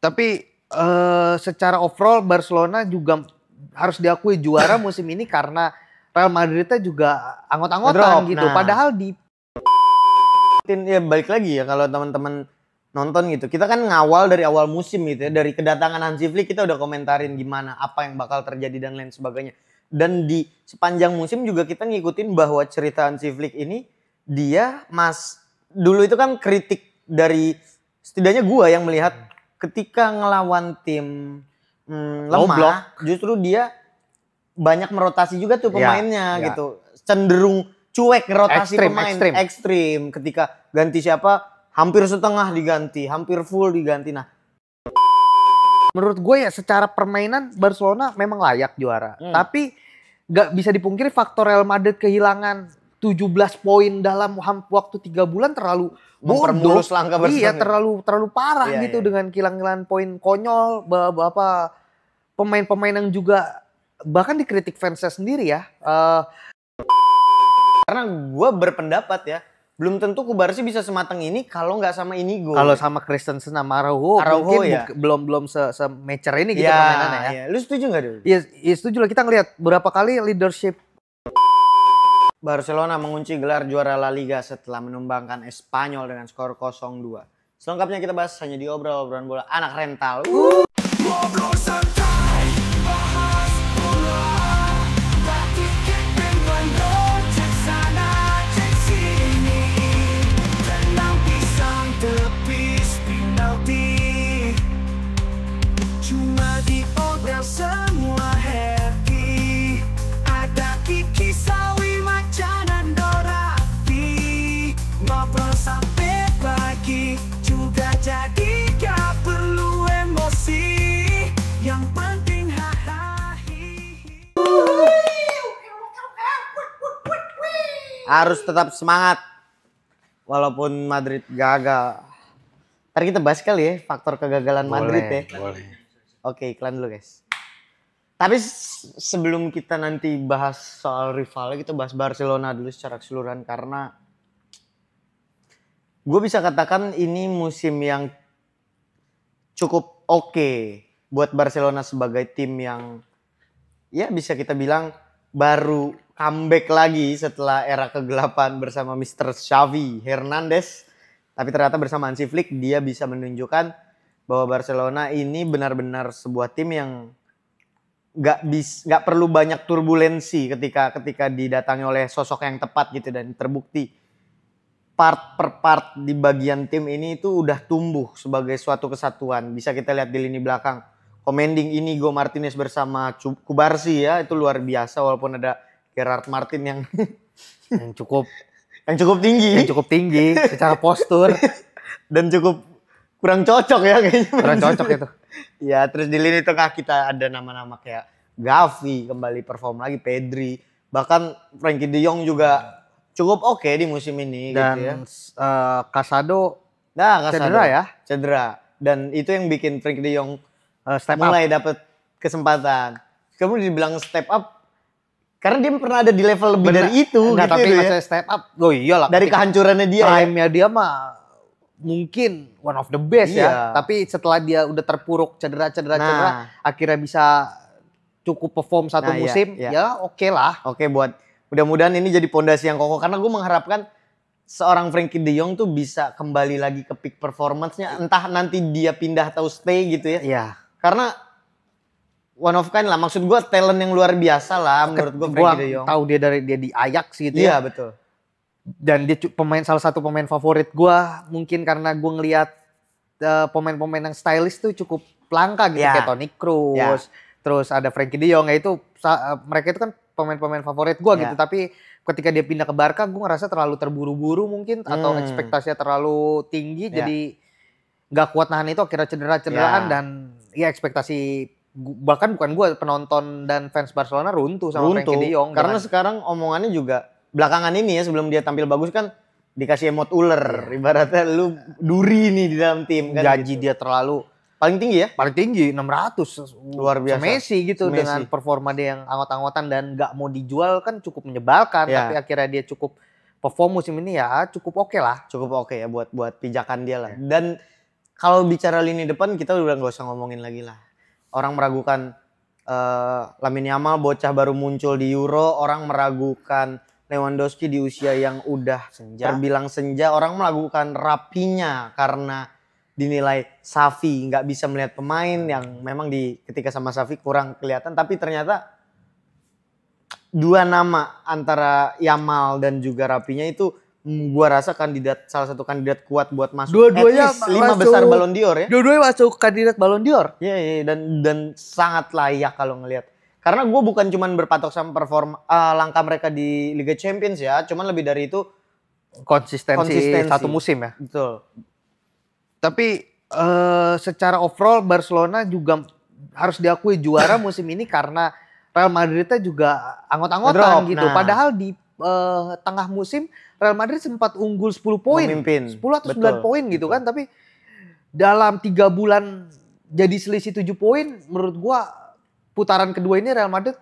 Tapi secara overall Barcelona juga harus diakui juara musim ini karena Real Madridnya juga anggot-anggotan gitu. Nah. Padahal di ya balik lagi ya kalau teman-teman nonton gitu. Kita kan ngawal dari awal musim gitu ya. Dari kedatangan Hansi Flick kita udah komentarin gimana, apa yang bakal terjadi dan lain sebagainya. Dan di sepanjang musim juga kita ngikutin bahwa cerita Hansi Flick ini dia dulu itu kan kritik dari setidaknya gua yang melihat ketika ngelawan tim lemah, justru dia banyak merotasi juga tuh pemainnya gitu. Cenderung cuek rotasi pemain ekstrim. Ketika ganti siapa hampir setengah diganti, hampir full diganti. Nah, menurut gue ya secara permainan Barcelona memang layak juara. Tapi gak bisa dipungkiri faktor Real Madrid kehilangan 17 poin dalam waktu 3 bulan terlalu mempermulus langkah Barcelona. Iya, terlalu parah gitu dengan kehilangan poin konyol. Pemain-pemain yang juga bahkan dikritik fansnya sendiri ya. Karena gue berpendapat ya, belum tentu Kubarsi bisa sematang ini kalau nggak sama Inigo. Kalau sama Christensen sama Araujo mungkin ya. belum se-mature ini gitu permainannya ya. Lu setuju nggak dulu? Iya, setuju lah. Kita ngelihat berapa kali leadership Barcelona mengunci gelar juara La Liga setelah menumbangkan Espanyol dengan skor 0-2. Selengkapnya kita bahas hanya di obrolan bola anak rental. Semua happy, ada Kiki Sawi Macan dan Dorati, ngobrol sampai pagi, juga jadi gak perlu emosi, yang penting hahaha. Harus tetap semangat walaupun Madrid gagal. Ntar kita bahas kali ya faktor kegagalan Madrid ya. Boleh. Oke, iklan dulu guys. Tapi sebelum kita nanti bahas soal rival, kita bahas Barcelona dulu secara keseluruhan. Karena gue bisa katakan ini musim yang cukup oke buat Barcelona sebagai tim yang ya bisa kita bilang baru comeback lagi setelah era kegelapan bersama Mr. Xavi Hernandez. Tapi ternyata bersama Hansi Flick dia bisa menunjukkan bahwa Barcelona ini benar-benar sebuah tim yang nggak perlu banyak turbulensi ketika didatangi oleh sosok yang tepat gitu, dan terbukti part per part di bagian tim ini itu udah tumbuh sebagai suatu kesatuan. Bisa kita lihat di lini belakang commanding Inigo Martinez bersama Kubarsi ya, itu luar biasa walaupun ada Gerard Martin yang cukup tinggi secara postur dan cukup kurang cocok ya kayaknya. Kurang cocok itu. Ya, terus di lini tengah kita ada nama-nama kayak Gavi kembali perform lagi, Pedri, bahkan Frenkie de Jong juga cukup oke di musim ini dan gitu ya. Casado cedera. Dan itu yang bikin Frenkie de Jong mulai dapat kesempatan. Kemudian dibilang step up karena dia pernah ada di level lebih dari itu. Enggak, gitu tapi ya. maksudnya step up. Oh iyalah. Dari kehancurannya dia. Prime-nya dia mah mungkin one of the best ya. Tapi setelah dia udah terpuruk cedera, akhirnya bisa cukup perform satu musim, ya oke lah. Oke, buat mudah-mudahan ini jadi pondasi yang kokoh. Karena gue mengharapkan seorang Frenkie de Jong tuh bisa kembali lagi ke peak performance-nya. Entah nanti dia pindah atau stay gitu ya. Iya. Karena one of kind lah. Maksud gue talent yang luar biasa lah menurut gue Frenkie de Jong. Tahu dia di Ajax gitu ya. Iya, betul. Dan dia salah satu pemain favorit gue, mungkin karena gue ngelihat pemain-pemain yang stylish tuh cukup langka gitu, kayak Toni Kroos, terus ada Frenkie de Jong, itu mereka itu kan pemain-pemain favorit gue gitu. Tapi ketika dia pindah ke Barca, gue ngerasa terlalu terburu-buru mungkin, atau ekspektasinya terlalu tinggi, jadi nggak kuat nahan itu, akhirnya cederaan dan ya ekspektasi bahkan bukan gue, penonton dan fans Barcelona runtuh sama Frenkie de Jong. Karena sekarang omongannya juga belakangan ini ya, sebelum dia tampil bagus kan dikasih emot ular, ibaratnya lu duri nih di dalam tim kan. Gaji dia terlalu paling tinggi ya? Paling tinggi 600, luar biasa. Messi gitu, dengan performa dia yang anggot-anggotan dan nggak mau dijual kan cukup menyebalkan. Tapi akhirnya dia cukup perform musim ini ya cukup oke lah. Cukup oke ya buat pijakan dia lah. Dan kalau bicara lini depan kita udah nggak usah ngomongin lagi lah. Orang meragukan Lamine Yamal bocah baru muncul di Euro, orang meragukan Lewandowski di usia yang udah terbilang senja, orang meragukan Rapinya karena dinilai Xavi nggak bisa melihat pemain yang memang ketika sama Xavi kurang kelihatan, tapi ternyata dua nama antara Yamal dan juga Rapinya itu gua rasa salah satu kandidat kuat buat masuk Dua-duanya 5 besar Ballon d'Or ya. Dua-duanya masuk kandidat Ballon d'Or. Iya, dan sangat layak kalau ngelihat. Karena gue bukan cuman berpatok sama performa langkah mereka di Liga Champions ya, cuman lebih dari itu konsistensi satu musim ya. Betul. Tapi secara overall Barcelona juga harus diakui juara musim ini karena Real Madridnya juga anggot-anggotan gitu. Nah. Padahal di tengah musim Real Madrid sempat unggul 10 poin. Memimpin. 10 atau 9 poin gitu kan. Tapi dalam 3 bulan jadi selisih 7 poin. Menurut gua putaran kedua ini Real Madrid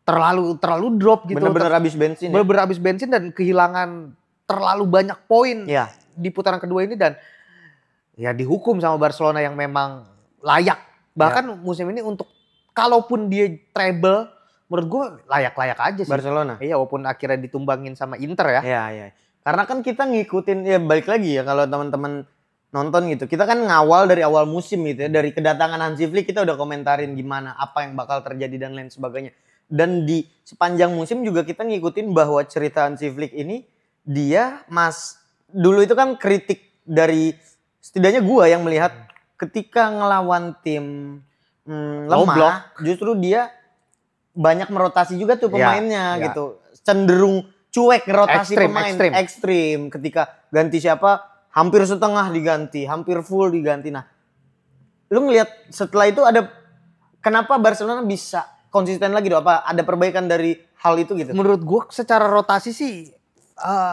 terlalu drop gitu. Bener-bener habis bensin. Bener-bener habis bensin dan kehilangan terlalu banyak poin di putaran kedua ini. Dan ya dihukum sama Barcelona yang memang layak. Bahkan musim ini untuk kalaupun dia treble, menurut gue layak-layak aja sih. Barcelona. Iya, walaupun akhirnya ditumbangin sama Inter ya. Iya. Karena kan kita ngikutin, ya balik lagi ya kalau teman-teman nonton gitu. Kita kan ngawal dari awal musim gitu ya. Dari kedatangan Hansi Flick kita udah komentarin gimana, apa yang bakal terjadi dan lain sebagainya. Dan di sepanjang musim juga kita ngikutin bahwa cerita Hansi Flick ini, dia dulu itu kan kritik dari, setidaknya gua yang melihat ketika ngelawan tim lemah, justru dia banyak merotasi juga tuh pemainnya gitu. Cenderung cuek rotasi pemain. Ekstrim. Ketika ganti siapa, hampir setengah diganti, hampir full diganti. Nah, lu ngelihat setelah itu kenapa Barcelona bisa konsisten lagi doh? Apa ada perbaikan dari hal itu gitu? Menurut gua secara rotasi sih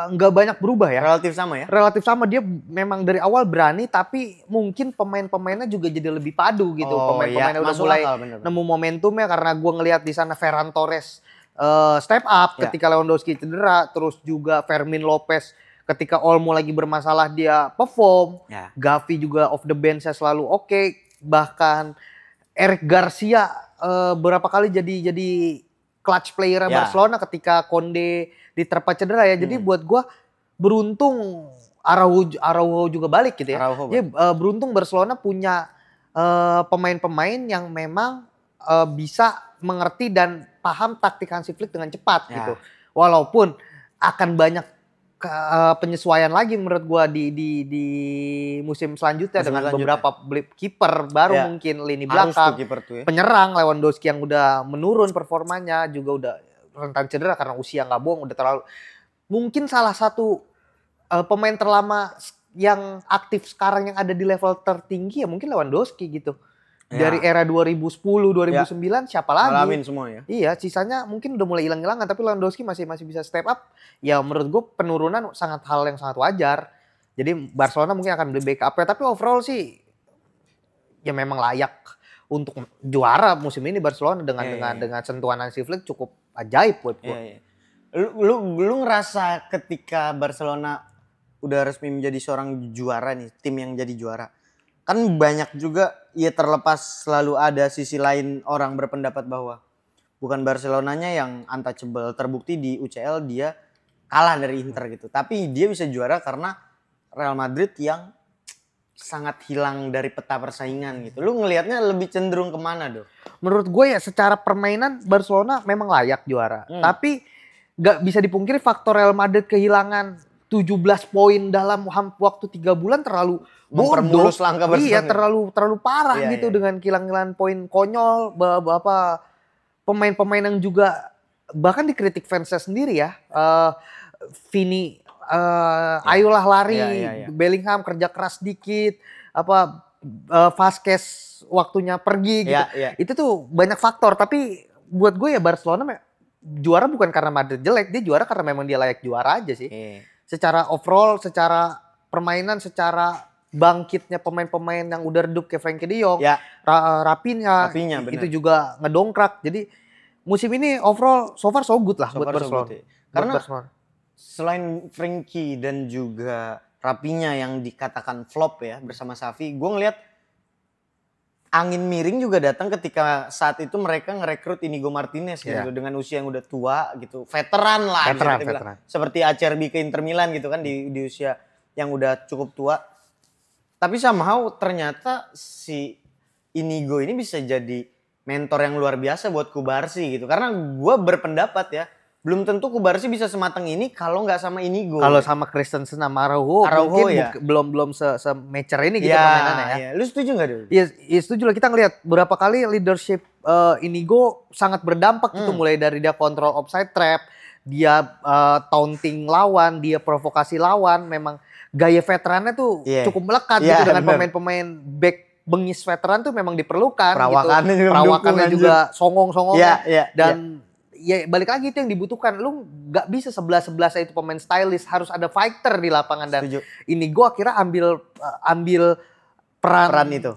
nggak banyak berubah ya. Relatif sama ya? Relatif sama, dia memang dari awal berani tapi mungkin pemain-pemainnya juga jadi lebih padu gitu. Pemain-pemainnya udah mulai nemu momentumnya karena gua ngelihat di sana Ferran Torres step up ketika Lewandowski cedera, terus juga Fermin Lopez ketika Olmo lagi bermasalah dia perform. Gavi juga off the bench selalu oke. Bahkan Eric Garcia berapa kali jadi clutch player Barcelona ketika Konde diterpa cedera ya. Jadi buat gua beruntung Araujo juga balik gitu ya. Jadi beruntung Barcelona punya pemain-pemain yang memang bisa mengerti dan paham taktik Hansi Flick dengan cepat gitu. Walaupun akan banyak penyesuaian lagi menurut gua di musim selanjutnya dengan beberapa kiper baru mungkin lini belakang, penyerang Lewandowski yang udah menurun performanya juga udah rentan cedera karena usia nggak bohong udah terlalu. Mungkin salah satu pemain terlama yang aktif sekarang yang ada di level tertinggi ya mungkin Lewandowski gitu. Dari era 2010, 2009 siapa lagi? Ngalamin semua ya. Iya, sisanya mungkin udah mulai hilang-hilangan tapi Lewandowski masih bisa step up. Ya menurut gue penurunan hal yang sangat wajar. Jadi Barcelona mungkin akan beli backup tapi overall sih ya memang layak untuk juara musim ini Barcelona dengan sentuhan Hansi Flick cukup ajaib buat gue. Lu ngerasa ketika Barcelona udah resmi menjadi seorang juara nih, tim yang jadi juara. Kan banyak juga ya terlepas selalu ada sisi lain orang berpendapat bahwa bukan Barcelonanya yang untouchable. Terbukti di UCL dia kalah dari Inter gitu. Tapi dia bisa juara karena Real Madrid yang sangat hilang dari peta persaingan gitu. Lu ngelihatnya lebih cenderung kemana dong? Menurut gue ya secara permainan Barcelona memang layak juara. Tapi gak bisa dipungkiri faktor Real Madrid kehilangan 17 poin dalam waktu 3 bulan terlalu mempermulus langkah Barcelona. Iya terlalu parah gitu dengan kehilangan poin konyol. Pemain-pemain yang juga bahkan dikritik fansnya sendiri ya. Vini ayolah lari, Bellingham kerja keras dikit, Vasquez waktunya pergi gitu. Itu tuh banyak faktor, tapi buat gue ya Barcelona juara bukan karena Madrid jelek, dia juara karena memang dia layak juara aja sih. Secara overall, secara permainan, secara bangkitnya pemain-pemain yang udah redup kayak Frenkie de Jong, Rafinha itu juga ngedongkrak. Jadi musim ini overall so far so good lah buat Barcelona. Karena selain Frenkie dan juga Rapinya yang dikatakan flop ya bersama Xavi, gue ngeliat angin miring juga datang ketika saat itu mereka ngerekrut Inigo Martinez gitu dengan usia yang udah tua gitu, veteran lah Veteran. seperti Acerbi ke Inter Milan gitu kan di usia yang udah cukup tua. Tapi somehow ternyata si Inigo ini bisa jadi mentor yang luar biasa buat Kubarsi gitu. Karena gue berpendapat ya, belum tentu Kubarsi bisa sematang ini kalau nggak sama Inigo. Kalau sama Christensen sama Araujo mungkin ya. belum se-mature ini gitu permainannya ya. Iya. Lu setuju nggak dulu? Iya, setuju lah. Kita ngelihat beberapa kali leadership Inigo sangat berdampak gitu, mulai dari dia kontrol offside trap, dia taunting lawan, dia provokasi lawan. Memang gaya veterannya tuh cukup melekat gitu dengan pemain-pemain back bengis veteran tuh memang diperlukan. Perawakannya gitu. juga Perawakannya juga songong-songongnya. Dan ya balik lagi itu yang dibutuhkan. Lu nggak bisa 11-11 itu pemain stylish, harus ada fighter di lapangan. Dan Inigo akhirnya ambil peran itu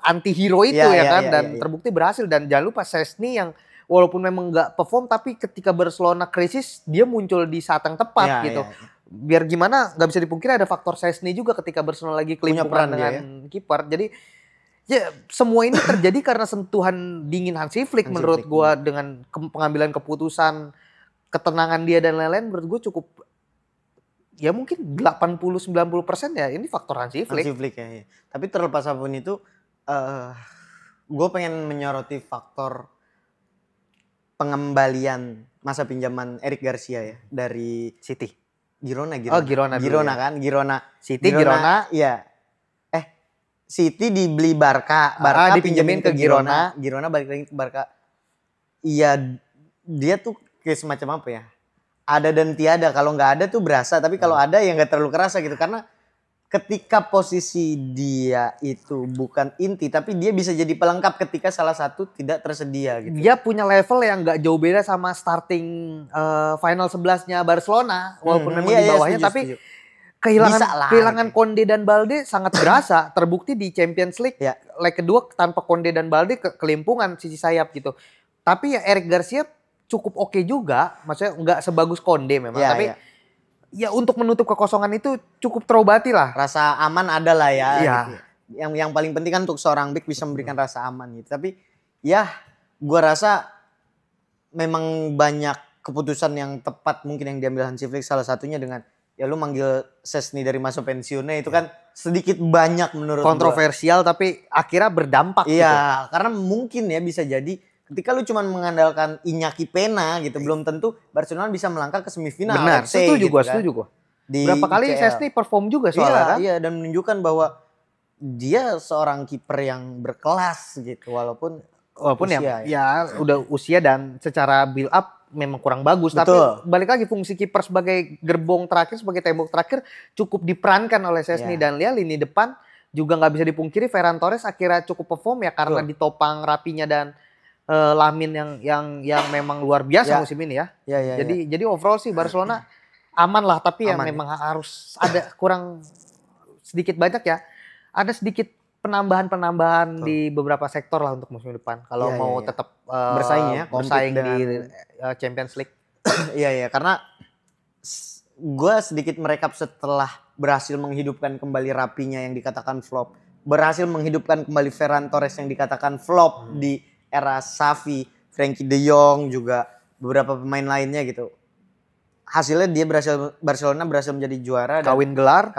anti-hero itu kan. Dan terbukti berhasil. Dan jangan lupa Szczęsny yang walaupun memang nggak perform, tapi ketika Barcelona krisis dia muncul di saat yang tepat gitu. Biar gimana nggak bisa dipungkiri ada faktor Szczęsny juga ketika Barcelona lagi kelimpungan dengan kiper. Jadi ya semua ini terjadi karena sentuhan dingin Hansi Flick menurut gua, dengan pengambilan keputusan, ketenangan dia dan lain-lain. Menurut gua cukup ya mungkin 80-90% ya ini faktor Hansi Flick. Hansi Flick ya. Tapi terlepas apapun itu gua pengen menyoroti faktor pengembalian masa pinjaman Eric Garcia ya dari City. Girona kan, Girona. City, Girona. Iya. City dibeli Barca dipinjemin ke Girona. Girona balik lagi ke Barca. Iya, dia tuh kayak semacam apa ya? Ada dan tiada. Kalau nggak ada tuh berasa, tapi kalau ada ya nggak terlalu kerasa gitu. Karena ketika posisi dia itu bukan inti, tapi dia bisa jadi pelengkap ketika salah satu tidak tersedia gitu. Dia punya level yang nggak jauh beda sama starting final 11-nya Barcelona, walaupun memang di bawahnya, tapi kehilangan Konde dan Balde sangat berasa. Terbukti di Champions League leg kedua tanpa Konde dan Balde kelimpungan sisi sayap gitu. Tapi ya Eric Garcia cukup oke juga, maksudnya nggak sebagus Konde memang, tapi ya untuk menutup kekosongan itu cukup terobati lah. Rasa aman ada lah ya. Gitu. Yang paling penting kan untuk seorang bek bisa memberikan rasa aman gitu. Tapi ya gua rasa memang banyak keputusan yang tepat mungkin yang diambil Hansi Flick. Salah satunya dengan ya lu manggil Szczęsny dari masa pensiunnya itu kan sedikit banyak menurut kontroversial gua. Tapi akhirnya berdampak gitu. Karena mungkin ya bisa jadi ketika lu cuma mengandalkan Iñaki Pena gitu, belum tentu Barcelona bisa melangkah ke semifinal. Benar, setuju gua. Berapa kali Szczęsny perform juga soalnya kan? Iya, dan menunjukkan bahwa dia seorang kiper yang berkelas gitu, walaupun usia, ya udah usia dan secara build up memang kurang bagus. Betul. Tapi balik lagi fungsi kiper sebagai gerbong terakhir, sebagai tembok terakhir cukup diperankan oleh Szczęsny. Dan lihat lini depan juga nggak bisa dipungkiri Ferran Torres akhirnya cukup perform ya karena ditopang Rapinya dan Lamin yang memang luar biasa musim ini ya. Jadi overall sih Barcelona aman lah, tapi ya memang harus ada kurang sedikit banyak ya. Ada sedikit penambahan di beberapa sektor lah untuk musim depan kalau mau tetap bersaing di Champions League. Iya, karena gue sedikit merekap setelah berhasil menghidupkan kembali Rapinya yang dikatakan flop, berhasil menghidupkan kembali Ferran Torres yang dikatakan flop di era Xavi, Frenkie de Jong juga beberapa pemain lainnya gitu. Hasilnya dia Barcelona berhasil menjadi juara, kawin gelar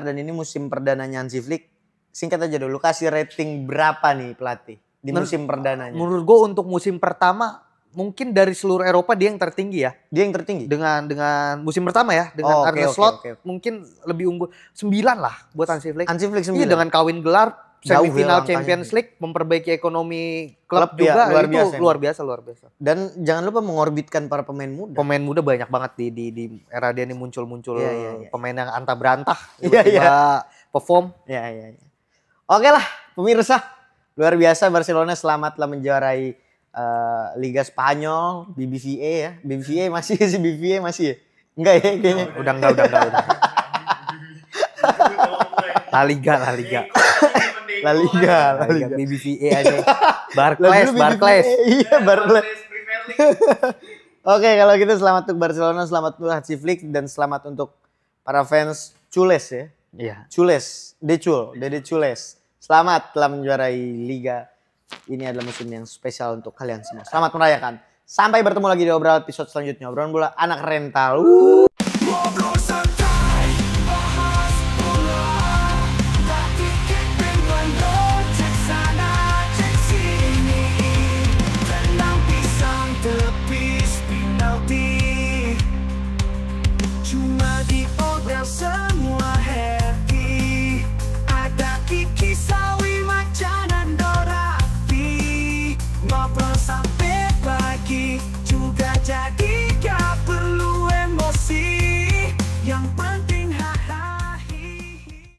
dan ini musim perdananya Hansi Flick. Singkat aja dulu, kasih rating berapa nih pelatih di musim perdananya? Menurut gue untuk musim pertama mungkin dari seluruh Eropa dia yang tertinggi ya. Dia yang tertinggi? Dengan musim pertama ya, dengan Arne Slot mungkin lebih unggul 9 lah buat Hansi Flick. Hansi Flick 9? Iya, dengan kawin gelar, semifinal Champions League, memperbaiki ekonomi klub juga ya, luar biasa. Dan jangan lupa mengorbitkan para pemain muda. Pemain muda banyak banget di era dia ini muncul pemain yang antah berantah, perform. Iya. Oke lah pemirsa, luar biasa Barcelona selamatlah menjuarai Liga Spanyol, BBVA ya. BBVA masih sih, BBVA masih ya? Enggak ya kayaknya. Udah enggak. La Liga. BBVA aja. Barclays. Iya, Barclays. Oke, kalau gitu selamat untuk Barcelona, selamat untuk Hansi Flick, dan selamat untuk para fans Cules ya. Iya. Cules, Dede Cules. Selamat telah menjuarai Liga. Ini adalah musim yang spesial untuk kalian semua. Selamat merayakan. Sampai bertemu lagi di obrolan episode selanjutnya. Obrolan bola anak rental.